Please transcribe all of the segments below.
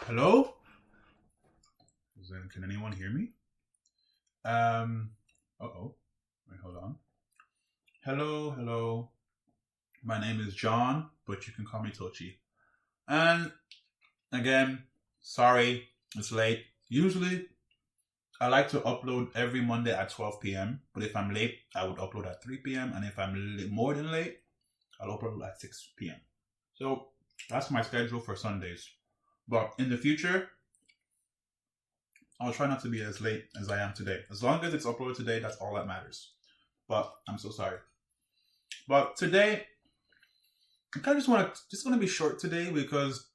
Hello? Can anyone hear me? Uh-oh. Wait, hold on. Hello, hello. My name is John, but you can call me Tochi. And again, sorry, it's late. Usually, I like to upload every Monday at 12 p.m., but if I'm late, I would upload at 3 p.m., and if I'm more than late, I'll upload at 6 p.m. So, that's my schedule for Sundays. But in the future, I'll try not to be as late as I am today. As long as it's uploaded today, that's all that matters. But I'm so sorry. But today, I kind of just want to be short today because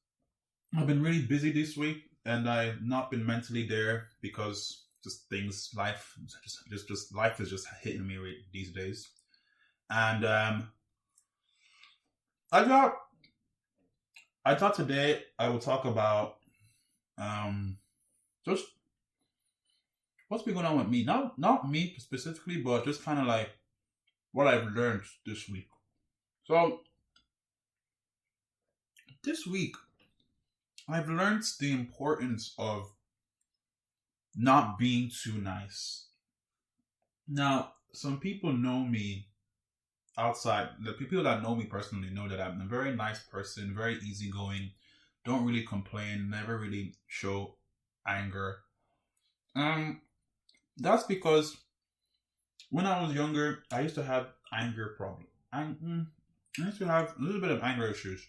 I've been really busy this week and I've not been mentally there because just things, life, just life is just hitting me these days. And I thought I thought today I would talk about um just what's been going on with me. Not me specifically, but just kind of like what I've learned this week. So this week I've learned the importance of not being too nice. Now, some people know me outside. The people that know me personally know that I'm a very nice person, very easygoing, don't really complain, never really show anger. Um, that's because when I was younger, I used to have anger problem. I used to have a little bit of anger issues.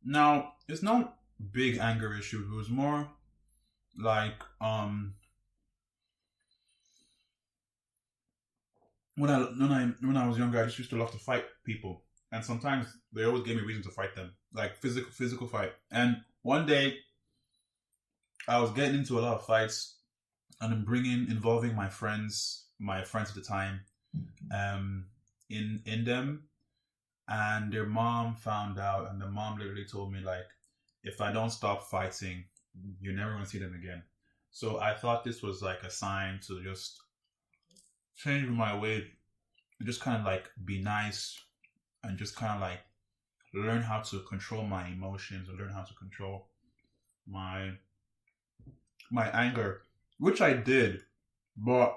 Now, it's not big anger issues. It was more like when I was younger, I just used to love to fight people, and sometimes they always gave me reason to fight them, like physical fight. And one day, I was getting into a lot of fights, and I'm bringing involving my friends at the time, um, in them, and their mom found out, and the mom literally told me like, if I don't stop fighting, you're never gonna see them again. So I thought this was like a sign to just change my way, just kind of like be nice and just kind of like learn how to control my emotions and learn how to control my my anger, which I did, but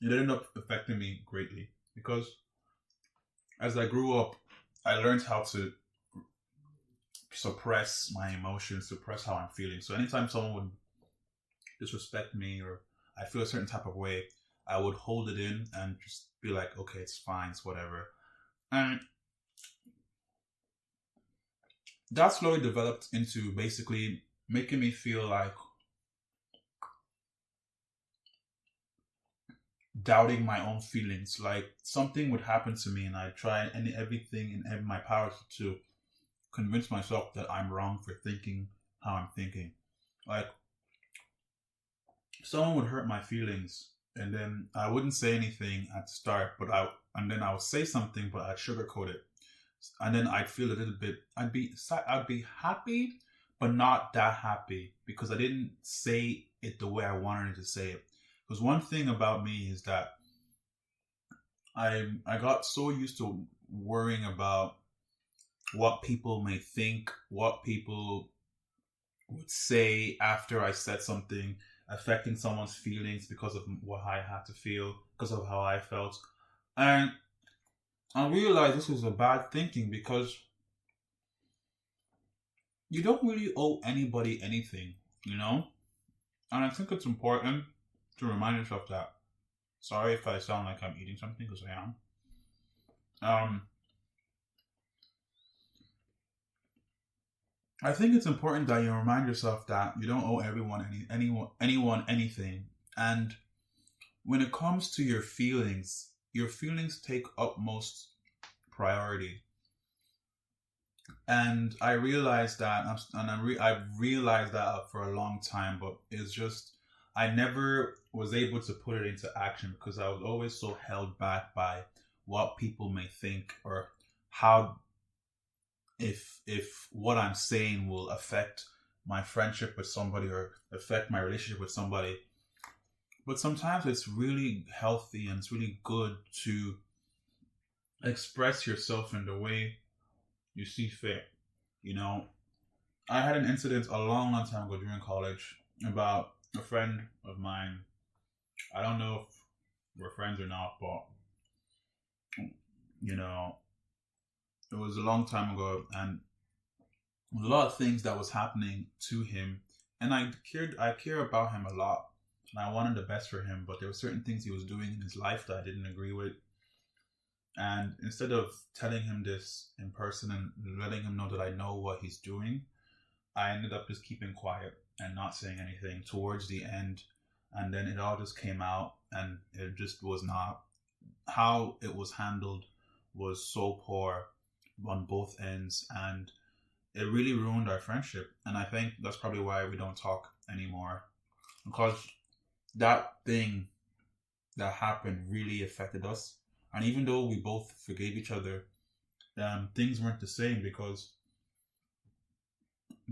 it ended up affecting me greatly because as I grew up, I learned how to suppress my emotions, suppress how I'm feeling. So anytime someone would disrespect me or I feel a certain type of way, I would hold it in and just be like, okay, it's fine, it's whatever. And that slowly developed into basically making me feel like doubting my own feelings. Like something would happen to me, and I try everything in my power to convince myself that I'm wrong for thinking how I'm thinking. Like someone would hurt my feelings, and then I wouldn't say anything at the start, and then I would say something, but I'd sugarcoat it, and then I'd feel a little bit. I'd be happy, but not that happy because I didn't say it the way I wanted to say it. Because one thing about me is that I got so used to worrying about what people may think, what people would say after I said something, affecting someone's feelings because of what I had to feel, because of how I felt. And I realized this was a bad thinking because you don't really owe anybody anything, you know? And I think it's important to remind yourself that. Sorry if I sound like I'm eating something because I am. Um, I think it's important that you remind yourself that you don't owe anyone anything. And when it comes to your feelings take utmost priority. And I realized that, I've realized that for a long time, but it's just I never was able to put it into action because I was always so held back by what people may think or how if what I'm saying will affect my friendship with somebody or affect my relationship with somebody. But sometimes it's really healthy and it's really good to express yourself in the way you see fit. You know, I had an incident a long, long time ago during college about a friend of mine. I don't know if we're friends or not, but you know, it was a long time ago, and there was a lot of things that was happening to him, and I care about him a lot, and I wanted the best for him. But there were certain things he was doing in his life that I didn't agree with, and instead of telling him this in person and letting him know that I know what he's doing, I ended up just keeping quiet and not saying anything towards the end. And then it all just came out, and it just was not how it was handled was so poor on both ends, and it really ruined our friendship. And I think that's probably why we don't talk anymore, because that thing that happened really affected us. And even though we both forgave each other, things weren't the same because,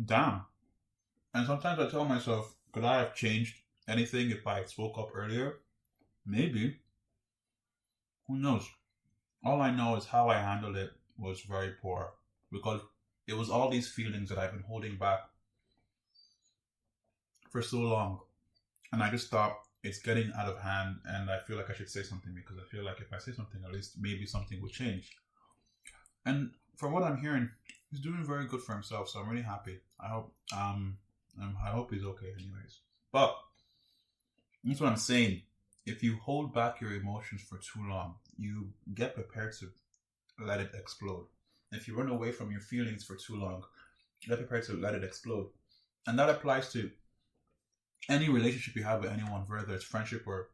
damn. And sometimes I tell myself, could I have changed anything if I spoke up earlier? Maybe. Who knows? All I know is how I handled it was very poor, because it was all these feelings that I've been holding back for so long. And I just thought it's getting out of hand, and I feel like I should say something, because I feel like if I say something, at least maybe something will change. And from what I'm hearing, he's doing very good for himself, so I'm really happy. I hope he's okay anyways. But that's what I'm saying. If you hold back your emotions for too long, you get prepared to let it explode. If you run away from your feelings for too long, get prepared to let it explode. And that applies to any relationship you have with anyone, whether it's friendship or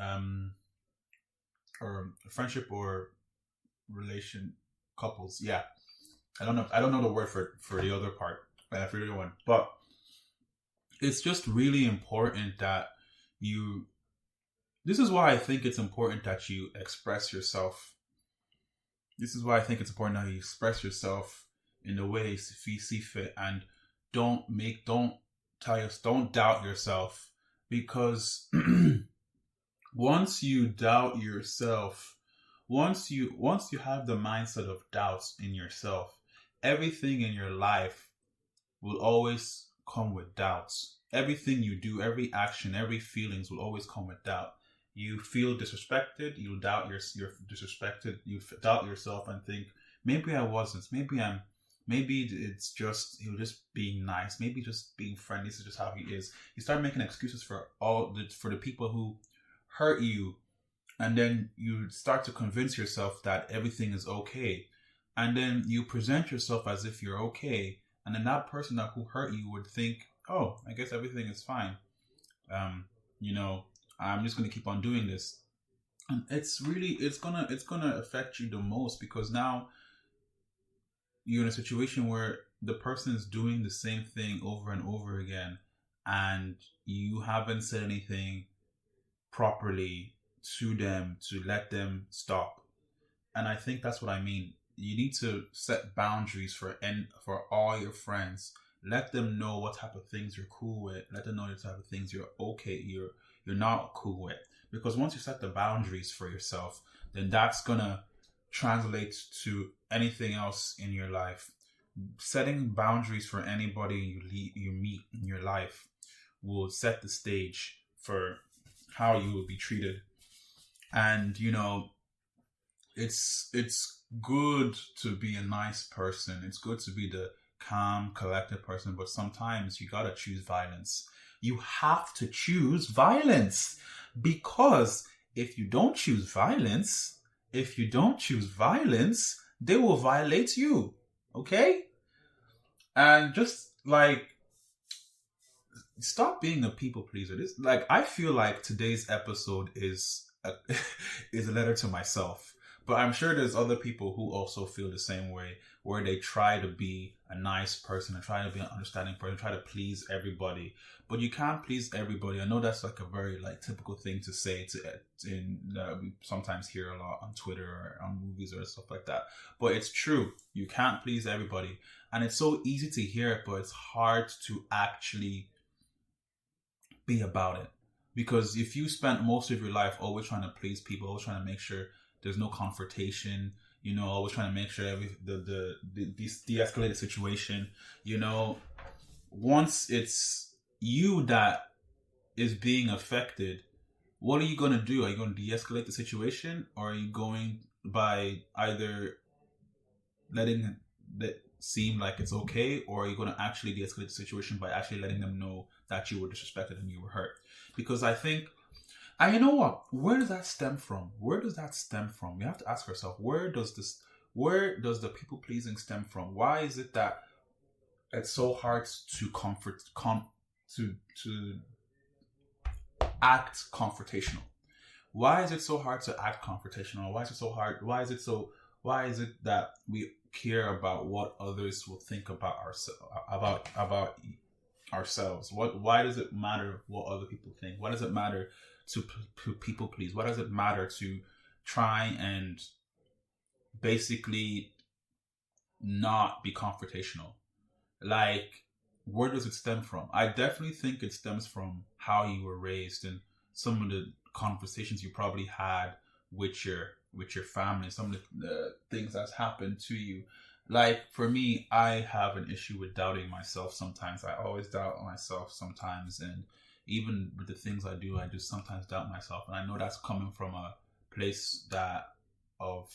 um friendship or relation couples. Yeah, I don't know the word for the other part, for the other one, but it's just really important that you. This is why I think it's important that you express yourself. This is why I think it's important that you express yourself in the way you see fit, and don't don't doubt yourself, because once you doubt yourself, once you have the mindset of doubts in yourself, everything in your life will always come with doubts. Everything you do, every action, every feelings will always come with doubt. You feel disrespected, you doubt you're disrespected, you doubt yourself and think, maybe I wasn't, maybe it's just, he was just being nice, maybe just being friendly, this is just how he is. You start making excuses for the people who hurt you, and then you start to convince yourself that everything is okay, and then you present yourself as if you're okay, and then that person who hurt you would think, oh, I guess everything is fine. Um, you know, I'm just gonna keep on doing this, and it's gonna affect you the most, because now you're in a situation where the person is doing the same thing over and over again, and you haven't said anything properly to them to let them stop. And I think that's what I mean. You need to set boundaries for all your friends. Let them know what type of things you're cool with. Let them know the type of things you're not cool with. Because once you set the boundaries for yourself, then that's gonna translate to anything else in your life. Setting boundaries for anybody you meet in your life will set the stage for how you will be treated. And it's good to be a nice person. It's good to be the calm, collected person, but sometimes you gotta choose violence. You have to choose violence, because if you don't choose violence, they will violate you. Okay? And just like, stop being a people pleaser. This, like, I feel like today's episode is is a letter to myself. But I'm sure there's other people who also feel the same way, where they try to be a nice person and try to be an understanding person, try to please everybody. But you can't please everybody. I know that's like a very like typical thing to say we sometimes hear a lot on Twitter or on movies or stuff like that. But it's true. You can't please everybody. And it's so easy to hear it, but it's hard to actually be about it. Because if you spent most of your life always trying to please people, always trying to make sure there's no confrontation, always trying to make sure the de-escalated situation, once it's you that is being affected, what are you going to do? Are you going to de-escalate the situation, or are you going by either letting it seem like it's okay, or are you going to actually de-escalate the situation by actually letting them know that you were disrespected and you were hurt? Because I think, and you know what? Where does that stem from? Where does that stem from? We have to ask ourselves, where does the people pleasing stem from? Why is it that it's so hard to to act confrontational? Why is it so hard to act confrontational? Why is it so hard? Why is it that we care about what others will think about ourselves? Why does it matter what other people think? Why does it matter to people please? Why does it matter to try and basically not be confrontational? Like, where does it stem from? I definitely think it stems from how you were raised and some of the conversations you probably had with your family, some of the things that's happened to you. Like, for me, I have an issue with doubting myself sometimes. I always doubt myself sometimes, and even with the things I do, I just sometimes doubt myself. And I know that's coming from a place that of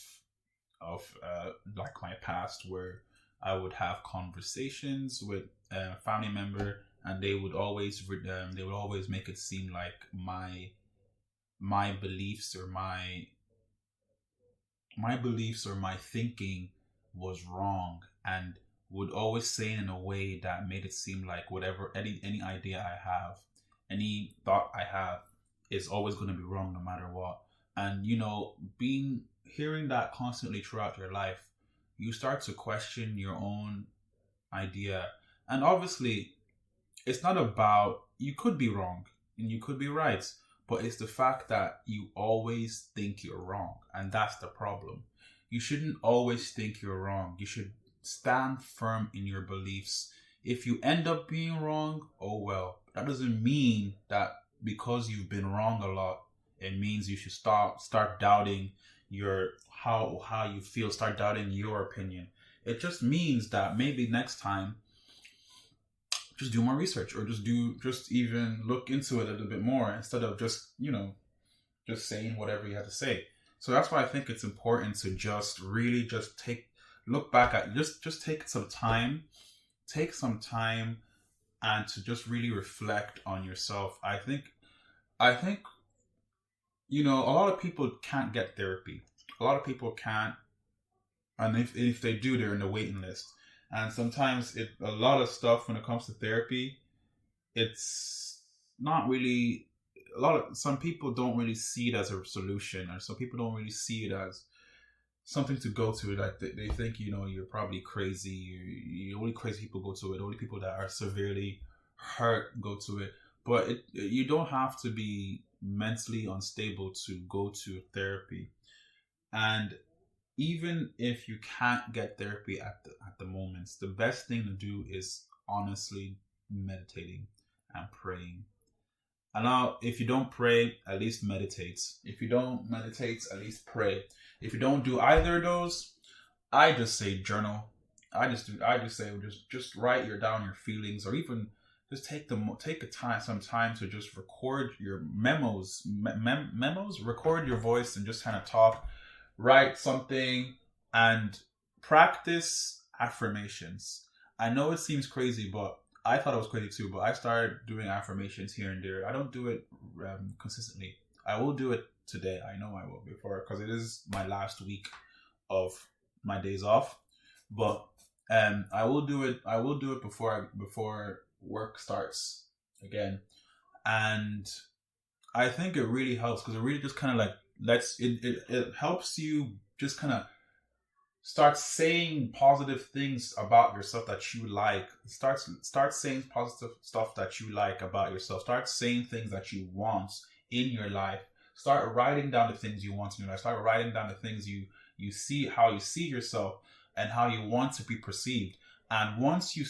like my past, where I would have conversations with a family member, and they would always make it seem like my beliefs or my thinking was wrong, and would always say it in a way that made it seem like whatever any idea I have, any thought I have, is always going to be wrong no matter what. And hearing that constantly throughout your life, you start to question your own idea. And obviously, it's not about, you could be wrong and you could be right, but it's the fact that you always think you're wrong, and that's the problem. You shouldn't always think you're wrong. You should stand firm in your beliefs. If you end up being wrong, oh well. That doesn't mean that because you've been wrong a lot, it means you should start doubting how you feel, start doubting your opinion. It just means that maybe next time, just do more research, or just even look into it a little bit more, instead of just saying whatever you have to say. So that's why I think it's important to just really just look back at, just take some time and to just really reflect on yourself. I think a lot of people can't get therapy. A lot of people can't, and if they do, they're in the waiting list. And sometimes a lot of stuff when it comes to therapy, it's not really, some people don't really see it as a solution, or some people don't really see it as something to go to. Like they think, you're probably crazy. Only crazy people go to it. Only people that are severely hurt go to it. But you don't have to be mentally unstable to go to therapy. And even if you can't get therapy at the moments, the best thing to do is honestly meditating and praying. And now, if you don't pray, at least meditate. If you don't meditate, at least pray. If you don't do either of those, I just say journal. I just say just write down your feelings, or even just take some time to just record your memos, record your voice and just kind of talk. Write something and practice affirmations. I know it seems crazy, but I thought it was crazy too. But I started doing affirmations here and there. I don't do it consistently. I will do it today. I know I will, because it is my last week of my days off. But I will do it. I will do it before work starts again, and I think it really helps, because it really just kind of like it helps you just kind of start saying positive things about yourself that you like. Start saying positive stuff that you like about yourself. Start saying things that you want in your life. Start writing down the things you want in your life. Start writing down the things you see, how you see yourself, and how you want to be perceived. And once you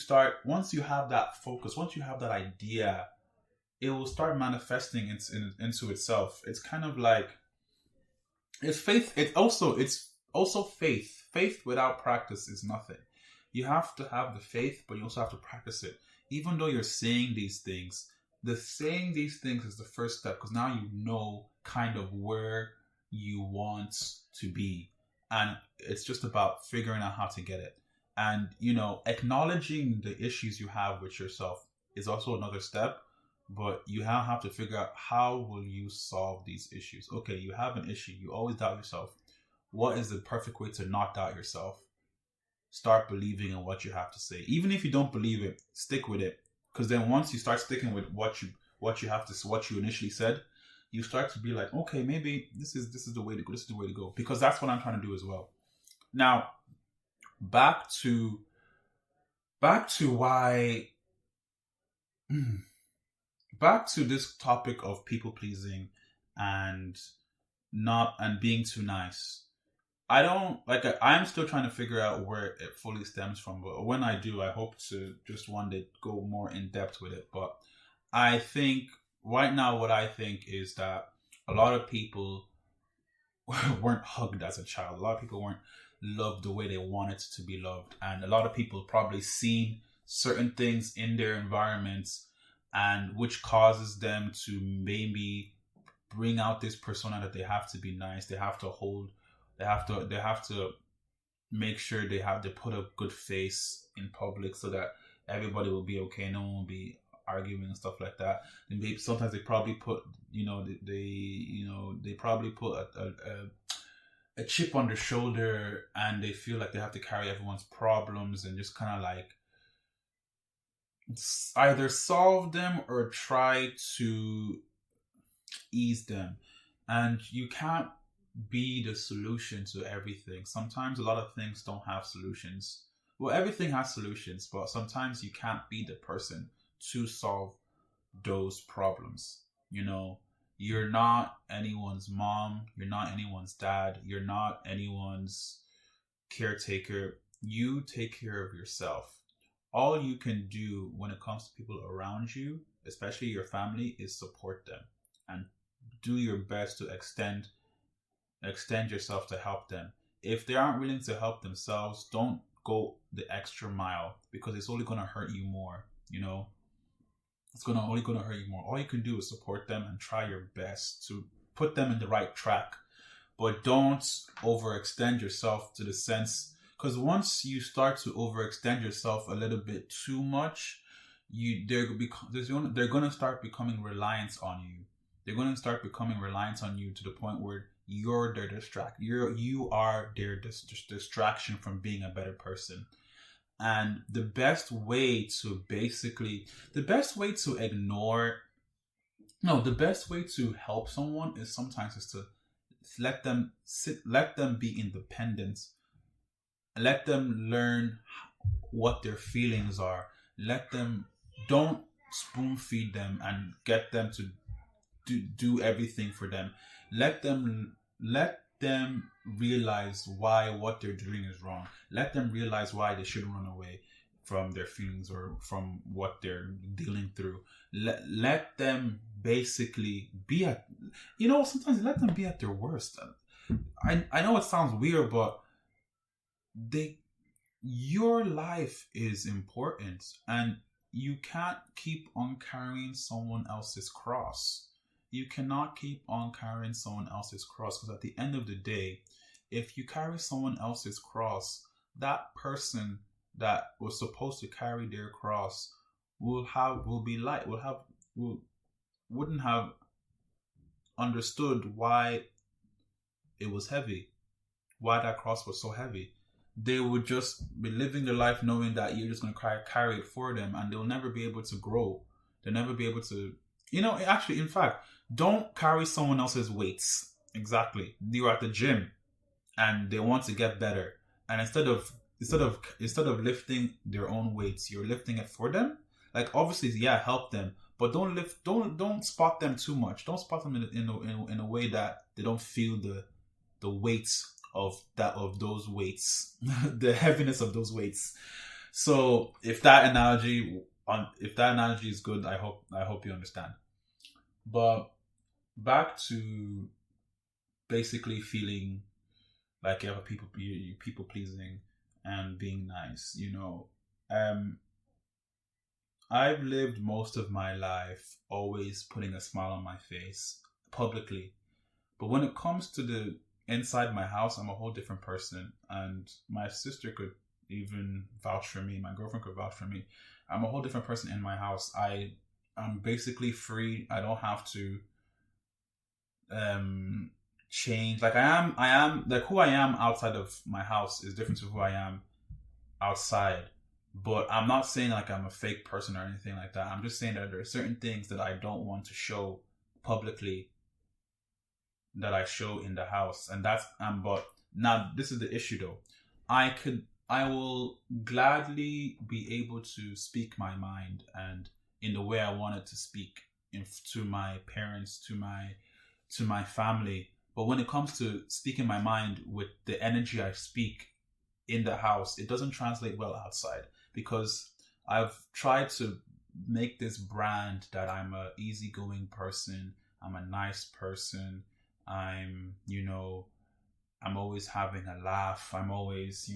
have that focus, once you have that idea, it will start manifesting into itself. It's kind of like, it's faith. It's Also, faith without practice is nothing. You have to have the faith, but you also have to practice it. Even though you're saying these things, the saying these things is the first step, because now you know kind of where you want to be, and it's just about figuring out how to get it. And acknowledging the issues you have with yourself is also another step, but you have to figure out how will you solve these issues. Okay, you have an issue, you always doubt yourself. What is the perfect way to not doubt yourself? Start believing in what you have to say. Even if you don't believe it, stick with it. Because then once you start sticking with what you initially said, you start to be like, okay, maybe this is the way to go. This is the way to go. Because that's what I'm trying to do as well. Now, back to why back to this topic of people pleasing and being too nice. I'm still trying to figure out where it fully stems from, but when I do, I hope to just one day go more in depth with it. But I think right now, what I think is that a lot of people weren't hugged as a child. A lot of people weren't loved the way they wanted to be loved. And a lot of people probably seen certain things in their environments, and which causes them to maybe bring out this persona that they have to be nice. They have to make sure they put a good face in public so that everybody will be okay. No one will be arguing and stuff like that. And maybe sometimes they probably put, they probably put a chip on their shoulder, and they feel like they have to carry everyone's problems and just kind of like either solve them or try to ease them. And you can't be the solution to everything. Sometimes a lot of things don't have solutions. Well, everything has solutions, but sometimes you can't be the person to solve those problems. You're not anyone's mom, you're not anyone's dad, you're not anyone's caretaker. You take care of yourself. All you can do when it comes to people around you, especially your family, is support them and do your best to extend yourself to help them. If they aren't willing to help themselves, don't go the extra mile, because it's only going to hurt you more. It's only going to hurt you more. All you can do is support them and try your best to put them in the right track, but don't overextend yourself to the sense, because once you start to overextend yourself a little bit too much, they're going to start becoming reliant on you. They're going to start becoming reliant on you to the point where you're their you are their distraction from being a better person. And the best way to help someone is sometimes to let them be independent. Let them learn what their feelings are. Don't spoon feed them and get them to do everything for them. Let them realize why what they're doing is wrong. Let them realize why they shouldn't run away from their feelings or from what they're dealing through. Let them basically be sometimes let them be at their worst. I know it sounds weird, but your life is important, and you can't keep on carrying someone else's cross. You cannot keep on carrying someone else's cross, because at the end of the day, if you carry someone else's cross, that person that was supposed to carry their cross wouldn't have understood why it was heavy, why that cross was so heavy. They would just be living their life knowing that you're just going to carry it for them, and they'll never be able to grow. They'll never be able to, actually, in fact, don't carry someone else's weights. Exactly. You're at the gym and they want to get better, and instead of lifting their own weights, you're lifting it for them. Like, obviously, yeah, help them, but don't spot them too much. Don't spot them in a way that they don't feel the weight of those weights, the heaviness of those weights. So if that analogy is good, I hope you understand. But back to basically feeling like you have a people pleasing and being nice. Um, I've lived most of my life always putting a smile on my face publicly, but when it comes to the inside my house, I'm a whole different person. And my sister could even vouch for me. My girlfriend could vouch for me. I'm a whole different person in my house. I'm basically free. I don't have to um change. Like I am like who I am outside of my house is different to who I am outside. But I'm not saying like I'm a fake person or anything like that. I'm just saying that there are certain things that I don't want to show publicly that I show in the house. And that's but now this is the issue though. I will gladly be able to speak my mind and in the way I want it to speak to my parents, to my family. But when it comes to speaking my mind with the energy I speak in the house, it doesn't translate well outside because I've tried to make this brand that I'm a easygoing person, I'm a nice person, I'm always having a laugh, I'm always,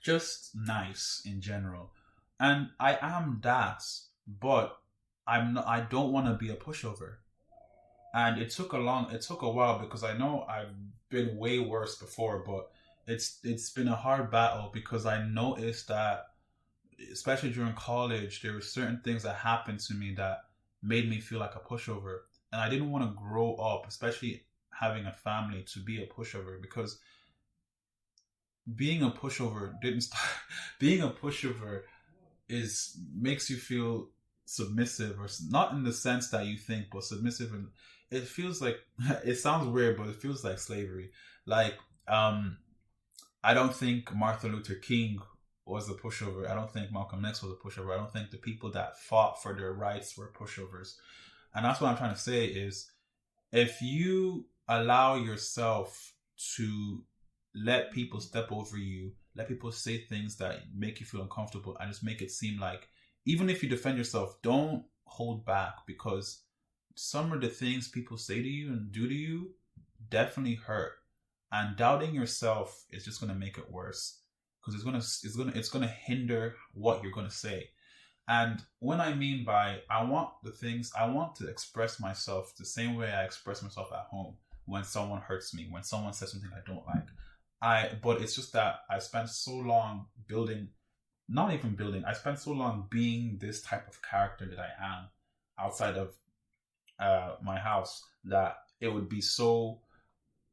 just nice in general. And I am that, but I don't want to be a pushover. And it took a while because I know I've been way worse before, but it's been a hard battle because I noticed that especially during college there were certain things that happened to me that made me feel like a pushover, and I didn't want to grow up, especially having a family, to be a pushover because being a pushover didn't start being a pushover is makes you feel submissive, or not in the sense that you think, but submissive. And it feels like it sounds weird, but it feels like slavery. Like I don't think Martin Luther King was a pushover. I don't think Malcolm X was a pushover. I don't think the people that fought for their rights were pushovers. And that's what I'm trying to say is if you allow yourself to let people step over you, let people say things that make you feel uncomfortable, and just make it seem like, even if you defend yourself, don't hold back, because some of the things people say to you and do to you definitely hurt. And doubting yourself is just gonna make it worse because it's gonna hinder what you're gonna say. And when I mean by I want to express myself the same way I express myself at home when someone hurts me, when someone says something I don't like. But it's just that I spent so long building, not even building, I spent so long being this type of character that I am outside of my house that it would be so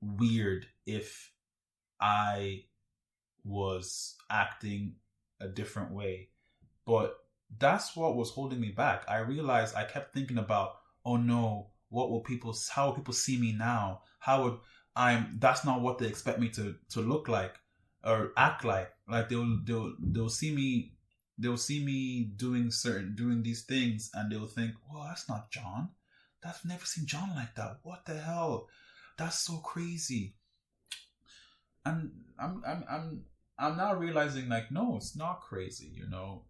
weird if I was acting a different way. But that's what was holding me back. I realized I kept thinking about, oh no, how will people see me now? How would that's not what they expect me to look like or act like. Like they'll see me doing these things, and they'll think, well, that's not John. I've never seen John like that. What the hell? That's so crazy. And I'm now realizing, like, no, it's not crazy.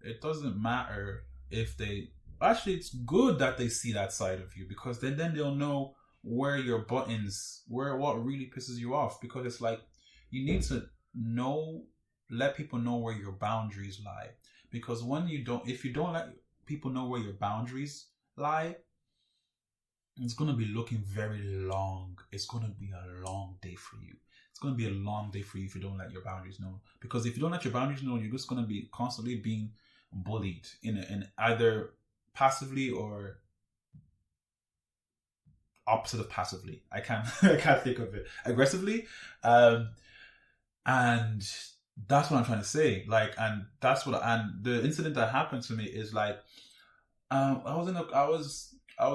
It doesn't matter if they. Actually, it's good that they see that side of you, because then they'll know where your buttons, where what really pisses you off. Because it's like you need to let people know where your boundaries lie. Because if you don't let people know where your boundaries lie, it's going to be looking very long. It's going to be a long day for you. It's going to be a long day for you if you don't let your boundaries know. Because if you don't let your boundaries know, you're just going to be constantly being bullied in either passively or opposite of passively. I can't think of it. Aggressively. And that's what I'm trying to say. Like, and the incident that happened to me is like, I was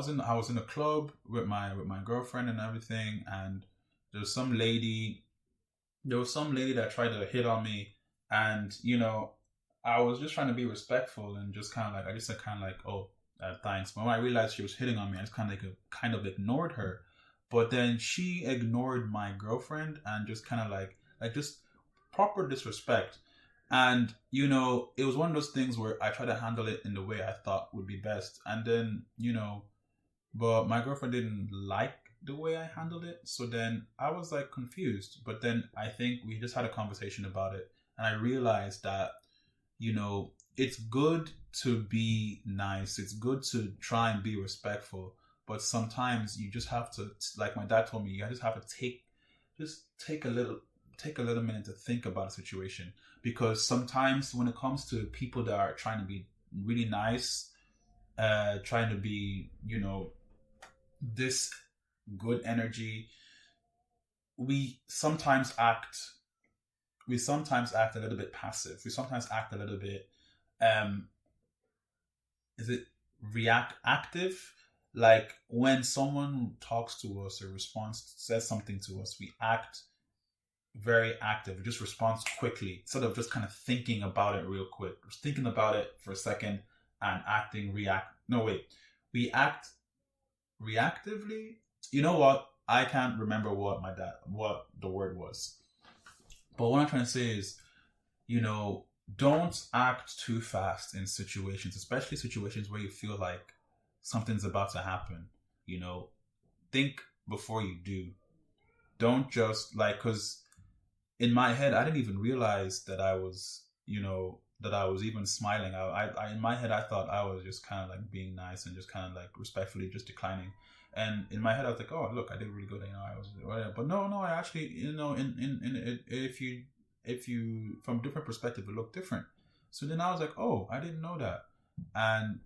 in a club with my girlfriend and everything, and there was some lady that tried to hit on me, and I was just trying to be respectful and just kind of like, I just said kind of like, oh, thanks. But when I realized she was hitting on me, I just kind of ignored her. But then she ignored my girlfriend and just kind of like just proper disrespect. And it was one of those things where I tried to handle it in the way I thought would be best. And then but my girlfriend didn't like the way I handled it. So then I was like confused. But then I think we just had a conversation about it, and I realized that, it's good to be nice. It's good to try and be respectful. But sometimes you just have to, like my dad told me, you just have to take a little minute to think about a situation. Because sometimes when it comes to people that are trying to be really nice, trying to be, this good energy, we sometimes act a little bit passive. We sometimes act a little bit, is it active? Like when someone talks to us or says something to us, we act very active. We just respond quickly instead of just kind of thinking about it real quick. Just thinking about it for a second and we act reactively. You know what? I can't remember what the word was. But what I'm trying to say is, don't act too fast in situations, especially situations where you feel like something's about to happen. Think before you do. Don't just because in my head, I didn't even realize that I was, even smiling. I in my head, I thought I was just kind of like being nice and just kind of like respectfully just declining. And in my head, I was like, "Oh, look, I did really good." I was, but no, I actually, if you from different perspective, it looked different. So then I was like, "Oh, I didn't know that," and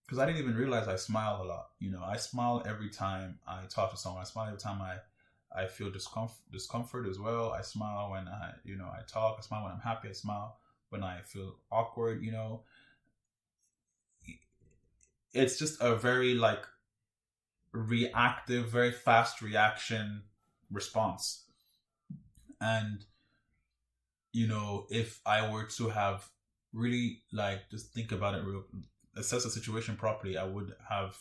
because I didn't even realize I smile a lot. I smile every time I talk to someone. I smile every time I feel discomfort as well. I smile when I talk. I smile when I'm happy. I smile when I feel awkward. It's just a very like reactive, very fast reaction response. And if I were to have really like just think about it assess the situation properly, I would have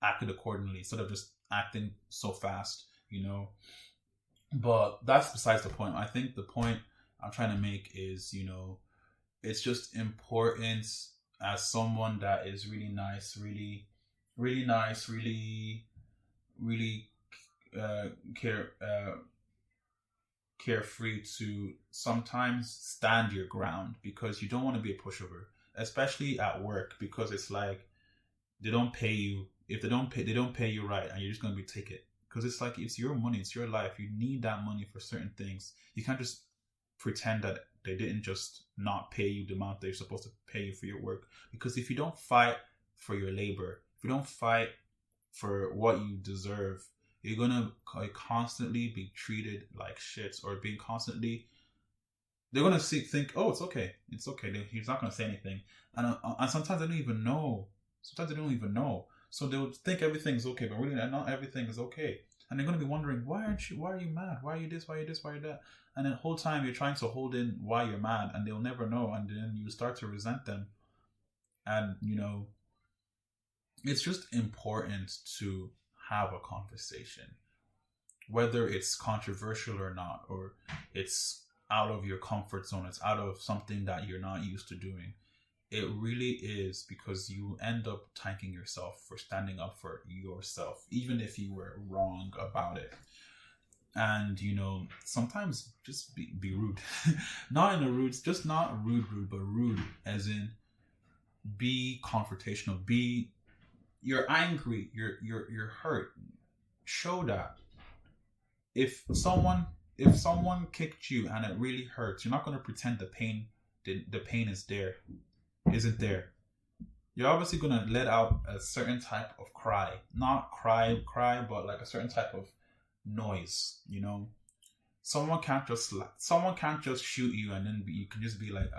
acted accordingly instead of just acting so fast. But that's besides the point. I think the point I'm trying to make is, it's just important as someone that is really nice, really, really nice, really, really carefree, to sometimes stand your ground, because you don't want to be a pushover, especially at work, because it's like they don't pay you. If they don't pay you right, and you're just going to be ticket. Because it's like, it's your money, it's your life. You need that money for certain things. You can't just pretend that they didn't just not pay you the amount they're supposed to pay you for your work. Because if you don't fight for your labor, if you don't fight for what you deserve, you're going to constantly be treated like shit, or being constantly, they're going to think, oh, it's okay. He's not going to say anything. And sometimes they don't even know. So they would think everything's okay, but really not everything is okay. And they're going to be wondering, why are you mad? Why are you this? Why are you this? Why are you that? And then the whole time you're trying to hold in why you're mad, and they'll never know. And then you start to resent them. And, it's just important to have a conversation, whether it's controversial or not, or it's out of your comfort zone, it's out of something that you're not used to doing. It really is, because you end up thanking yourself for standing up for yourself, even if you were wrong about it. And, sometimes just be rude. Not in a rude, just not rude, but rude as in be confrontational. You're angry, you're hurt. Show that. If someone kicked you and it really hurts, you're not going to pretend the pain isn't there. You're obviously going to let out a certain type of cry. Not cry, but like a certain type of noise, Someone can't just shoot you and then you can just be like,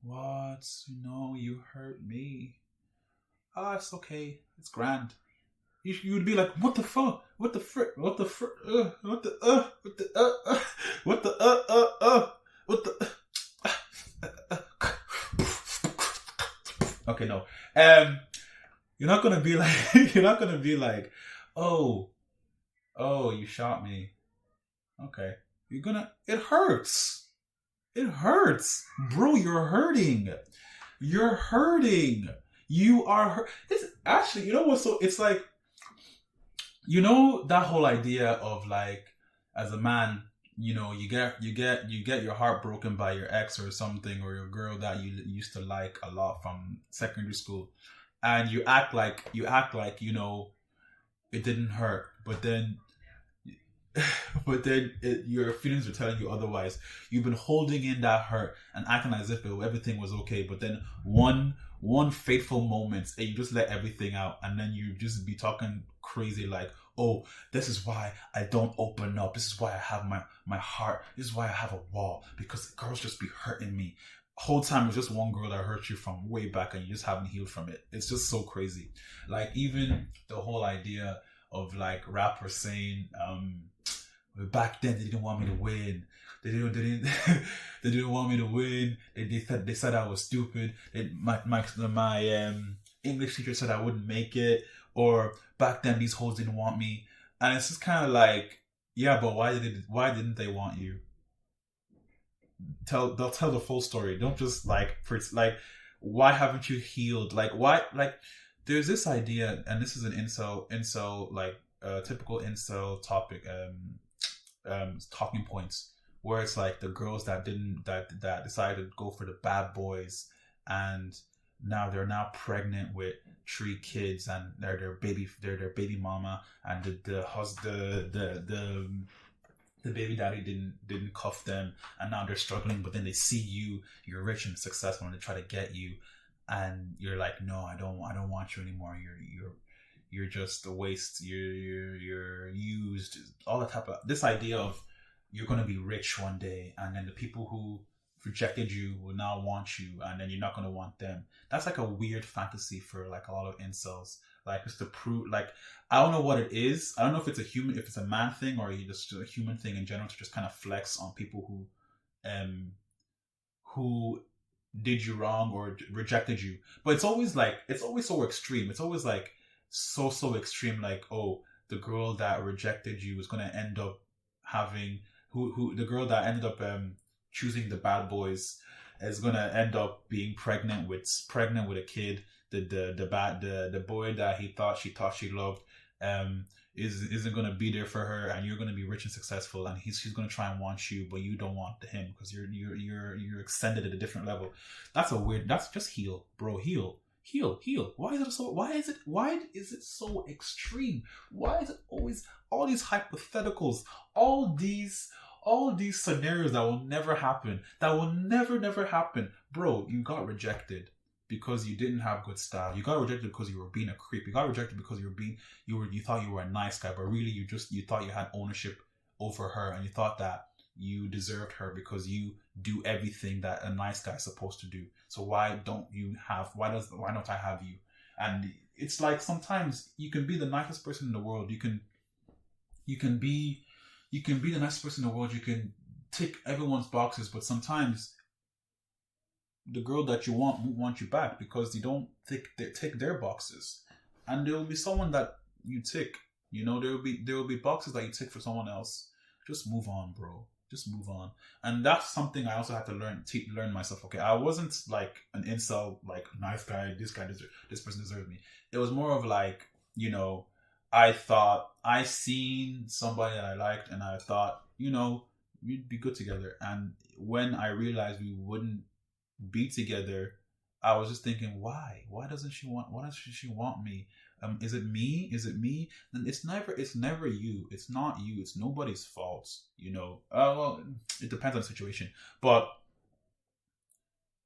what? You hurt me. It's okay. It's grand. You would be like, what the fuck? What the frick? What the frick? What the what the Okay, no. You're not gonna be like, oh, you shot me. Okay. It hurts. Bro, you're hurting. You are hurt. It's actually, it's like, You know that whole idea of like, as a man, you get your heart broken by your ex or something, or your girl that you used to like a lot from secondary school, and you act like it didn't hurt, but then your feelings are telling you otherwise. You've been holding in that hurt and acting as if everything was okay, but then one fateful moment and you just let everything out, and then you just be talking crazy like, oh, this is why I don't open up, this is why I have my heart, this is why I have a wall, because girls just be hurting me. Whole time it's just one girl that hurt you from way back and you just haven't healed from it. It's just so crazy. Like, even the whole idea of like rappers saying, back then they didn't want me to win. They didn't want me to win. They said I was stupid. My English teacher said I wouldn't make it. Or back then these hoes didn't want me. And it's just kind of like, yeah, but why didn't they want you? They'll tell the full story. Don't just like why haven't you healed? Like, why, like, there's this idea, and this is an incel like typical incel topic, talking points, where it's like the girls that decided to go for the bad boys, and now they're now pregnant with 3 kids, and they're their baby mama, and the baby daddy didn't cuff them, and now they're struggling, but then they see you're rich and successful, and they try to get you, and you're like, no, I don't want you anymore. You're just a waste. You're used. All that type of, this idea of you're gonna be rich one day, and then the people who rejected you will now want you, and then you're not gonna want them. That's like a weird fantasy for like a lot of incels. Like, just to prove, like, I don't know what it is. I don't know if it's a man thing, or just a human thing in general, to just kind of flex on people who did you wrong or rejected you. But it's always so extreme. It's always like so extreme. Like, oh, the girl that rejected you is gonna end up having who the girl that ended up choosing the bad boys is gonna end up being pregnant with a kid. The boy that she thought she loved isn't gonna be there for her, and you're gonna be rich and successful, and he's gonna try and want you, but you don't want him because you're extended at a different level. That's just heal, bro. Heal. Why is it so extreme? Why is it always all these hypotheticals, all these scenarios that will never happen, that will never happen? Bro, you got rejected because you didn't have good style. You got rejected because you were being a creep. You got rejected because you thought you were a nice guy, but really you thought you had ownership over her, and you thought that you deserved her because you do everything that a nice guy is supposed to do. So why don't I have you? And it's like, sometimes you can be the nicest person in the world. You can be the nicest person in the world. You can tick everyone's boxes, but sometimes the girl that you want won't want you back because you don't tick their boxes. And there will be someone that you tick. There will be boxes that you tick for someone else. Just move on, bro. Just move on. And that's something I also had to learn myself. Okay, I wasn't like an incel, like, nice guy, this person deserves me. It was more of like, I thought I seen somebody that I liked, and I thought, we'd be good together. And when I realized we wouldn't be together, I was just thinking, why doesn't she want me? Is it me? And it's never you. It's not you. It's nobody's fault. Well, it depends on the situation, but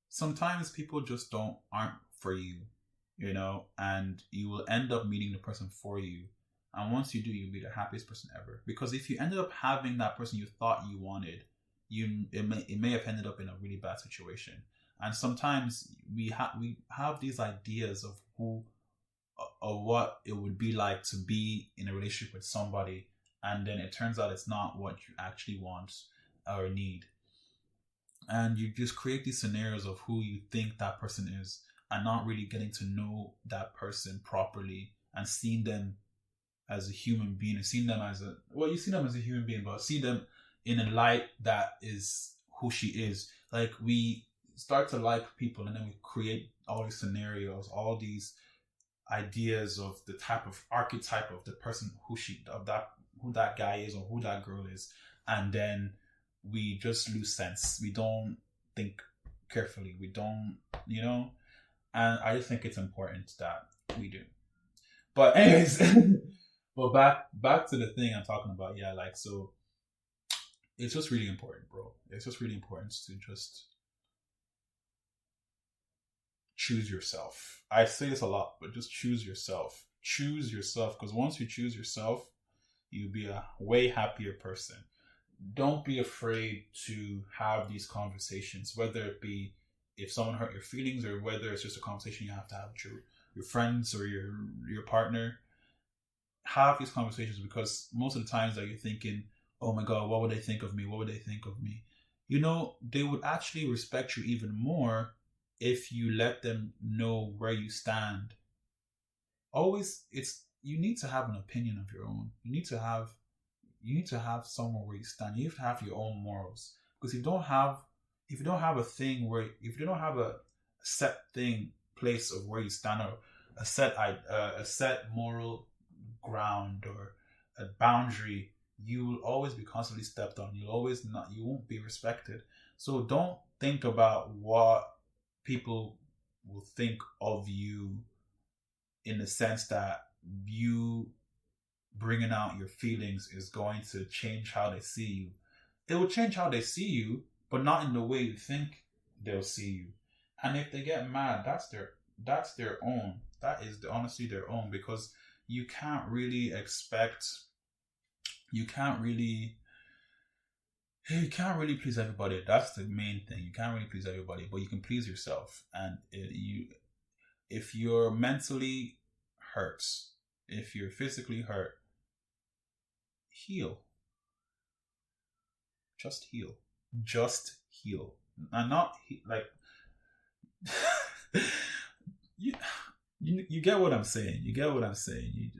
sometimes people just aren't for you, and you will end up meeting the person for you. And once you do, you'll be the happiest person ever. Because if you ended up having that person you thought you wanted, it may have ended up in a really bad situation. And sometimes we have these ideas of what it would be like to be in a relationship with somebody, and then it turns out it's not what you actually want or need. And you just create these scenarios of who you think that person is, and not really getting to know that person properly, and seeing them as a human being, and seeing them you see them as a human being, but see them in a light that is who she is. Like, we start to like people, and then we create all these scenarios, all these ideas of the type of archetype of the person who that guy is or who that girl is, and then we just lose sense. We don't think carefully. We don't, you know. And I just think it's important that we do. But anyways, but back to the thing I'm talking about. Yeah, like so, it's just really important, bro. It's just really important to just choose yourself. I say this a lot, but just choose yourself. Choose yourself, because once you choose yourself, you'll be a way happier person. Don't be afraid to have these conversations, whether it be if someone hurt your feelings or whether it's just a conversation you have to have with your friends or your partner. Have these conversations, because most of the times that you're thinking, oh my God, what would they think of me? What would they think of me? You know, they would actually respect you even more if you let them know where you stand. Always, it's you need to have an opinion of your own. You need to have somewhere where you stand. You have to have your own morals. Because if you don't have a thing where if you don't have a set thing place of where you stand, or a set moral ground or a boundary, you will always be constantly stepped on. You won't be respected. So don't think about what people will think of you, in the sense that you bringing out your feelings is going to change how they see you. It will change how they see you, but not in the way you think they'll see you. And if they get mad, that's their own. That is honestly their own, because you can't really expect you can't really please everybody. That's the main thing. You can't really please everybody, but you can please yourself. And if you're mentally hurt, if you're physically hurt, heal. Just heal. Just heal. And not like you, you get what I'm saying. You get what I'm saying. You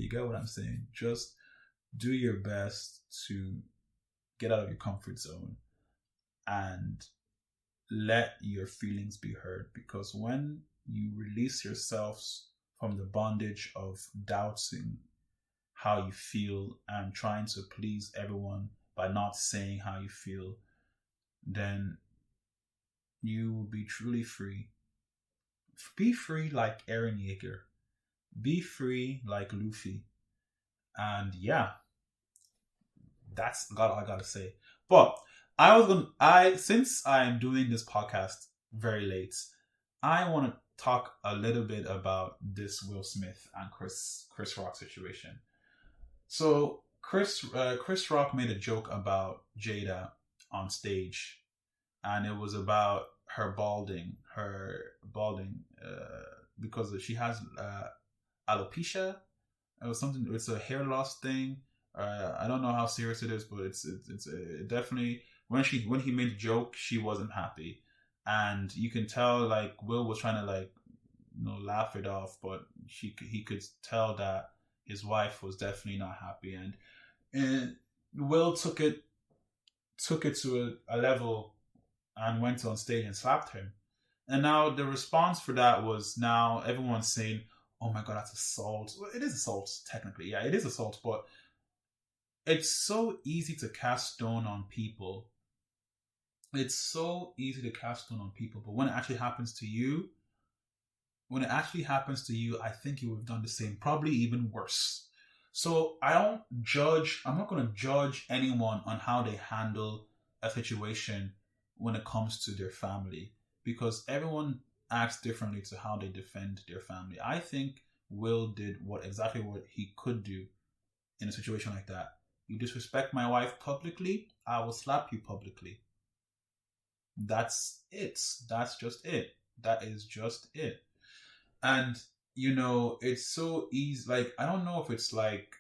get what I'm saying. Just do your best to get out of your comfort zone and let your feelings be heard, because when you release yourselves from the bondage of doubting how you feel and trying to please everyone by not saying how you feel, then you will be truly free. Be free like Eren Yeager. Be free like Luffy. And yeah, that's all I gotta say. But since I'm doing this podcast very late, I want to talk a little bit about this Will Smith and Chris Rock situation. So Chris Rock made a joke about Jada on stage, and it was about her balding, because she has alopecia. It was something. It's a hair loss thing. I don't know how serious it is, but it's definitely when he made the joke, she wasn't happy, and you can tell like Will was trying to like laugh it off, but he could tell that his wife was definitely not happy, and Will took it to a level and went on stage and slapped him. And now the response for that was, now everyone's saying, "Oh my God, that's assault." Well, it is assault technically, yeah, it is assault, but it's so easy to cast stone on people. It's so easy to cast stone on people, but when it actually happens to you, I think you would have done the same, probably even worse. So I'm not going to judge anyone on how they handle a situation when it comes to their family, because everyone acts differently to how they defend their family. I think Will did exactly what he could do in a situation like that. You disrespect my wife publicly, I will slap you publicly. That's it. That's just it. That is just it. And it's so easy. Like, I don't know if it's like,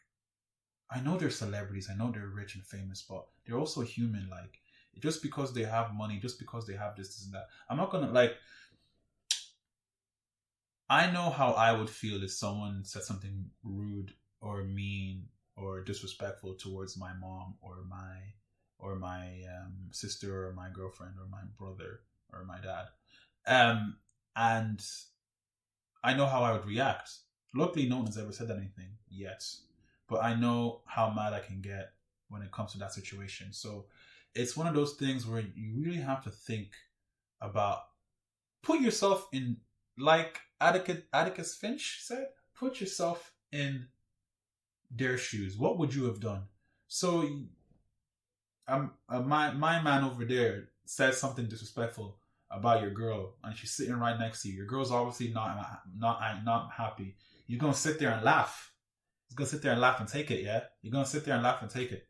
I know they're celebrities, I know they're rich and famous, but they're also human. Like, just because they have money, just because they have this and that, I'm not gonna like. I know how I would feel if someone said something rude or mean or disrespectful towards my mom or my sister or my girlfriend or my brother or my dad. And I know how I would react. Luckily, no one has ever said anything yet, but I know how mad I can get when it comes to that situation. So it's one of those things where you really have to think about, put yourself in, like Atticus Finch said, put yourself in their shoes. What would you have done? So my man over there says something disrespectful about your girl, and she's sitting right next to you. Your girl's obviously not happy. You're gonna sit there and laugh. You're gonna sit there and laugh and take it. Yeah, you're gonna sit there and laugh and take it.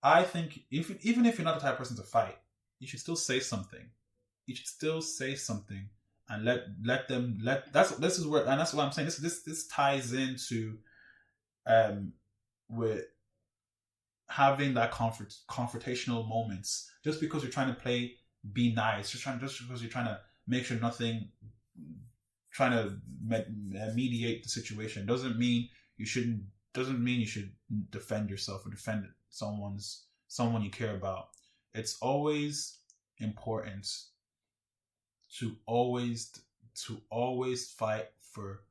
I think even if you're not the type of person to fight, you should still say something. You should still say something and let them let this is where, and that's what I'm saying. This ties into with having that confrontational moments. Just because you're trying to play be nice, just because you're trying to make sure nothing, trying to mediate the situation, doesn't mean you should defend yourself or defend someone you care about. It's always important to always fight for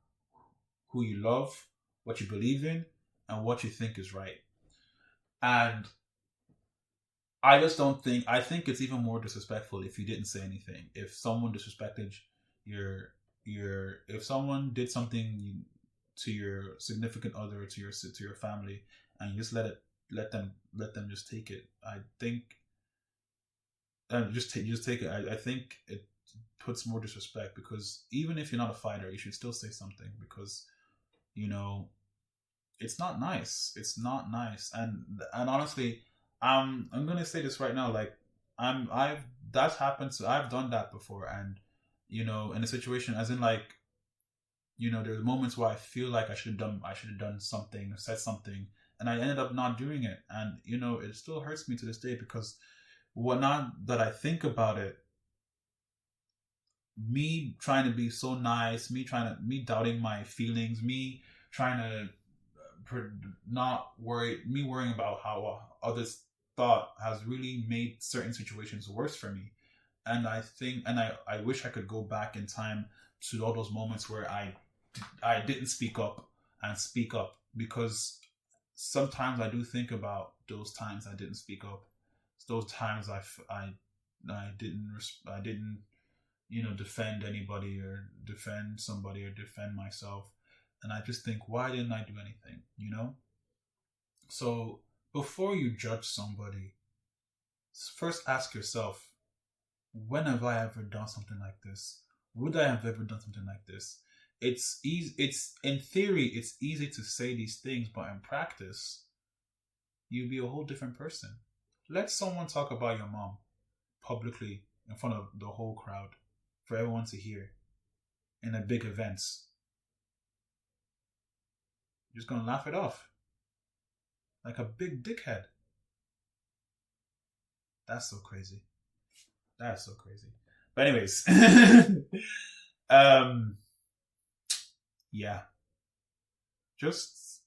who you love, what you believe in, and what you think is right. And I just don't think. I think it's even more disrespectful if you didn't say anything. If someone disrespected if someone did something to your significant other, to your family, and you just let them just take it. I think, and just take it. I think it puts more disrespect, because even if you're not a fighter, you should still say something, because you know it's not nice. It's not nice. And honestly, I'm gonna say this right now. Like, I've that's happened. So I've done that before, and in a situation, as in, like, there's moments where I feel like I should have done something, said something, and I ended up not doing it. And it still hurts me to this day, because now that I think about it, me trying to be so nice, me doubting my feelings, me trying to not worrying about how others thought, has really made certain situations worse for me. And I think, and I wish I could go back in time to all those moments where I didn't speak up and speak up, because sometimes I do think about those times I didn't speak up. Those times I didn't defend anybody, or defend somebody, or defend myself. And I just think, why didn't I do anything? So before you judge somebody, first ask yourself, when have I ever done something like this? Would I have ever done something like this? It's easy. It's, in theory, it's easy to say these things, but in practice, you'll be a whole different person. Let someone talk about your mom publicly in front of the whole crowd for everyone to hear in a big event. You're just gonna laugh it off like a big dickhead. That's so crazy. That's so crazy. But anyways, yeah, just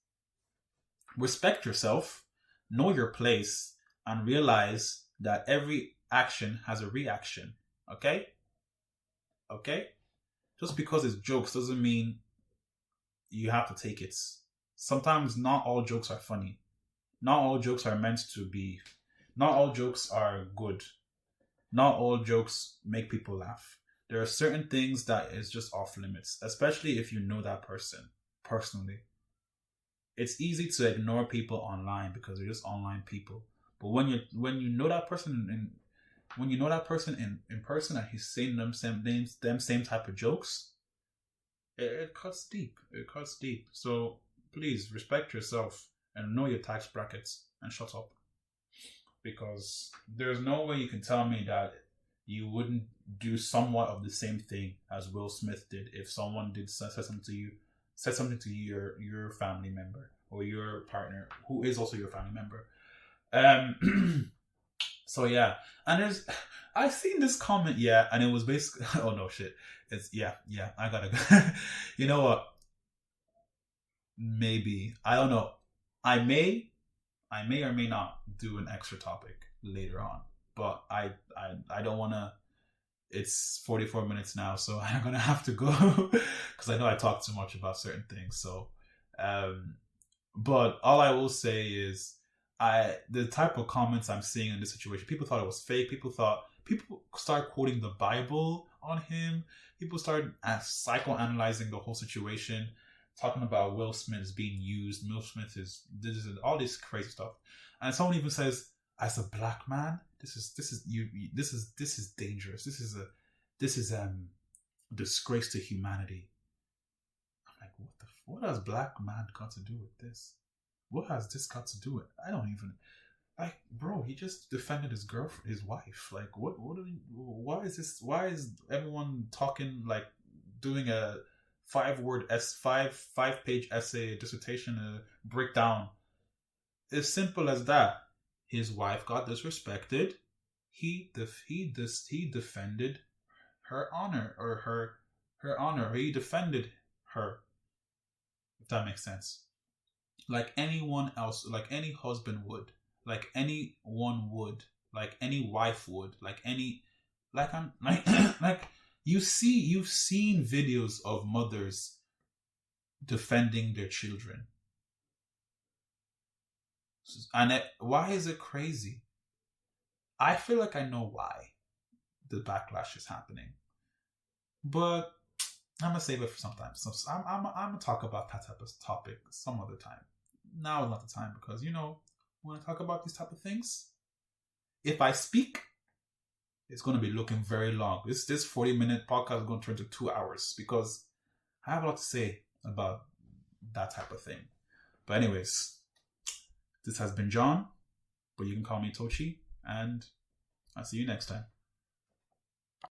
respect yourself, know your place, and realize that every action has a reaction. Okay? Okay? Just because it's jokes doesn't mean you have to take it. Sometimes not all jokes are funny. Not all jokes are meant to be. Not all jokes are good. Not all jokes make people laugh. There are certain things that is just off limits, especially if you know that person personally. It's easy to ignore people online because they're just online people. But when you know that person in person, and he's saying them same type of jokes, it cuts deep. It cuts deep. So please respect yourself and know your tax brackets and shut up. Because there's no way you can tell me that you wouldn't do somewhat of the same thing as Will Smith did if someone did said something to your family member or your partner who is also your family member. So yeah, and I've seen this comment, yeah, and it was basically oh no shit, it's yeah I gotta go. You know what? Maybe, I don't know. I may or may not do an extra topic later on, but I don't want to it's 44 minutes now, so I'm gonna have to go because I know I talk too much about certain things. So, but all I will say is, the type of comments I'm seeing in this situation, people thought it was fake. People start quoting the Bible on him. People started psychoanalyzing the whole situation, talking about Will Smith is being used. Will Smith is this is all this crazy stuff, and someone even says, as a black man, this is dangerous. This is disgrace to humanity. I'm like, what has black man got to do with this? What has this got to do with? I don't even like, bro. He just defended his girlfriend, his wife. Like, why is this? Why is everyone talking like doing a 5-page essay, dissertation, breakdown? As simple as that. His wife got disrespected. He defended her honor, or her honor. Or he defended her. If that makes sense. Like anyone else, like any husband would, like anyone would, like any wife would, I'm like like you've seen videos of mothers defending their children. And why is it crazy? I feel like I know why the backlash is happening, but I'm gonna save it for sometime. So I'm gonna talk about that type of topic some other time. Now is not the time, because when I talk about these type of things, if I speak, it's gonna be looking very long. This 40-minute podcast is gonna turn to 2 hours, because I have a lot to say about that type of thing. But anyways, this has been John, but you can call me Tochi, and I'll see you next time.